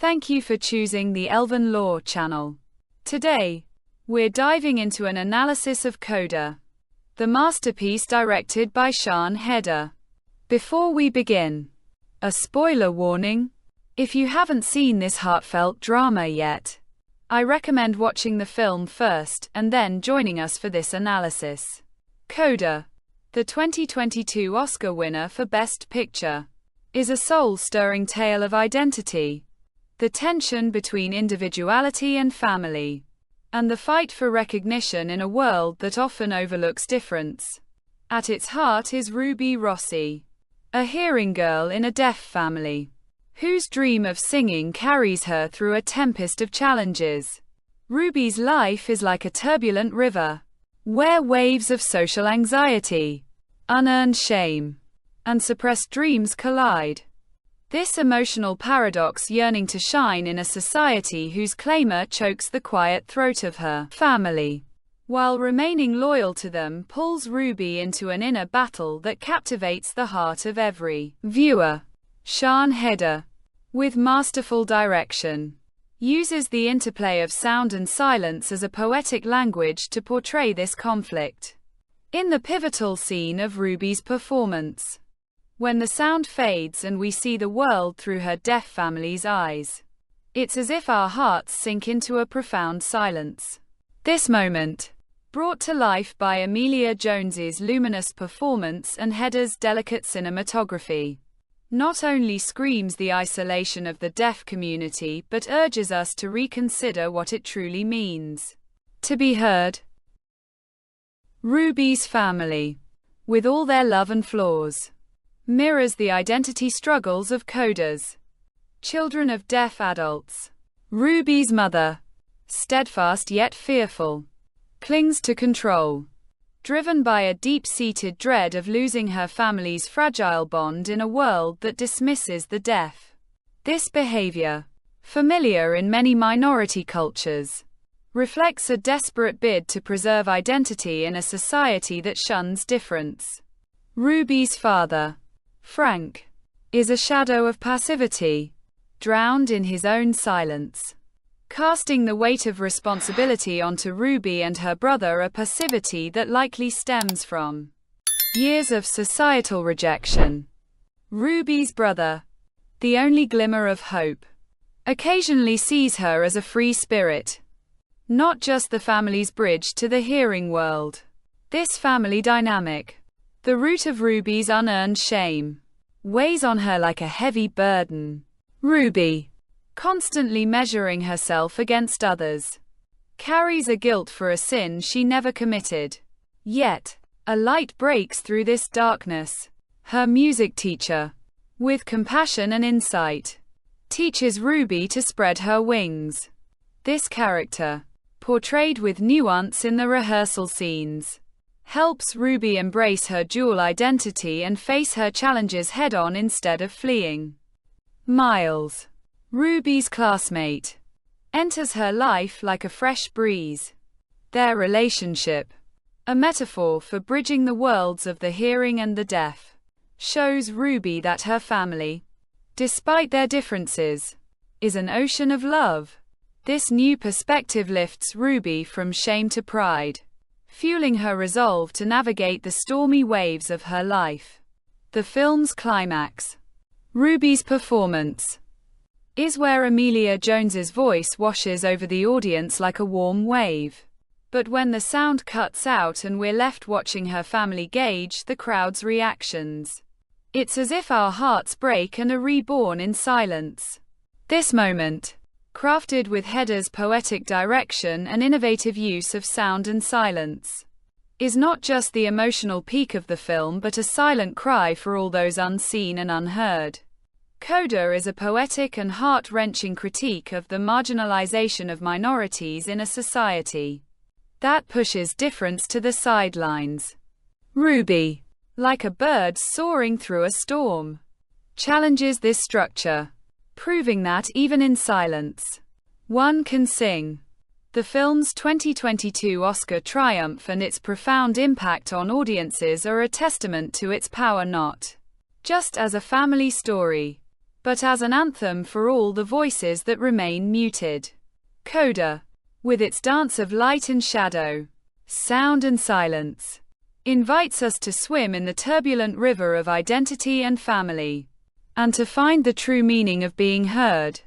Thank you for choosing the Elven Lore channel. Today, we're diving into an analysis of Coda, the masterpiece directed by Sian Heder. Before we begin, a spoiler warning. If you haven't seen this heartfelt drama yet, I recommend watching the film first and then joining us for this analysis. Coda, the 2022 Oscar winner for Best Picture, is a soul-stirring tale of identity, the tension between individuality and family, and the fight for recognition in a world that often overlooks difference. At its heart is Ruby Rossi, a hearing girl in a deaf family, whose dream of singing carries her through a tempest of challenges. Ruby's life is like a turbulent river, where waves of social anxiety, unearned shame, and suppressed dreams collide. This emotional paradox, yearning to shine in a society whose clamor chokes the quiet throat of her family, while remaining loyal to them, pulls Ruby into an inner battle that captivates the heart of every viewer. Sian Heder, with masterful direction, uses the interplay of sound and silence as a poetic language to portray this conflict. In the pivotal scene of Ruby's performance, when the sound fades and we see the world through her deaf family's eyes, it's as if our hearts sink into a profound silence. This moment, brought to life by Emilia Jones's luminous performance and Heder's delicate cinematography, not only screams the isolation of the deaf community but urges us to reconsider what it truly means to be heard. Ruby's family, with all their love and flaws, mirrors the identity struggles of Coda's children of deaf adults. Ruby's mother, steadfast yet fearful, clings to control, driven by a deep-seated dread of losing her family's fragile bond in a world that dismisses the deaf. This behavior, familiar in many minority cultures, reflects a desperate bid to preserve identity in a society that shuns difference. Ruby's father, Frank, is a shadow of passivity, drowned in his own silence, casting the weight of responsibility onto Ruby and her brother, a passivity that likely stems from years of societal rejection. Ruby's brother, the only glimmer of hope, occasionally sees her as a free spirit, not just the family's bridge to the hearing world. This family dynamic, the root of Ruby's unearned shame, weighs on her like a heavy burden. Ruby, constantly measuring herself against others, carries a guilt for a sin she never committed. Yet, a light breaks through this darkness. Her music teacher, with compassion and insight, teaches Ruby to spread her wings. This character, portrayed with nuance in the rehearsal scenes, helps Ruby embrace her dual identity and face her challenges head-on instead of fleeing. Miles, Ruby's classmate, enters her life like a fresh breeze. Their relationship, a metaphor for bridging the worlds of the hearing and the deaf, shows Ruby that her family, despite their differences, is an ocean of love. This new perspective lifts Ruby from shame to pride, fueling her resolve to navigate the stormy waves of her life. The film's climax, Ruby's performance, is where Emilia Jones's voice washes over the audience like a warm wave. But when the sound cuts out and we're left watching her family gauge the crowd's reactions, it's as if our hearts break and are reborn in silence. This moment, crafted with Heder's poetic direction and innovative use of sound and silence, is not just the emotional peak of the film but a silent cry for all those unseen and unheard. Coda is a poetic and heart-wrenching critique of the marginalization of minorities in a society that pushes difference to the sidelines. Ruby, like a bird soaring through a storm, challenges this structure, proving that even in silence, one can sing. The film's 2022 Oscar triumph and its profound impact on audiences are a testament to its power not just as a family story, but as an anthem for all the voices that remain muted. Coda, with its dance of light and shadow, sound and silence, invites us to swim in the turbulent river of identity and family, and to find the true meaning of being heard.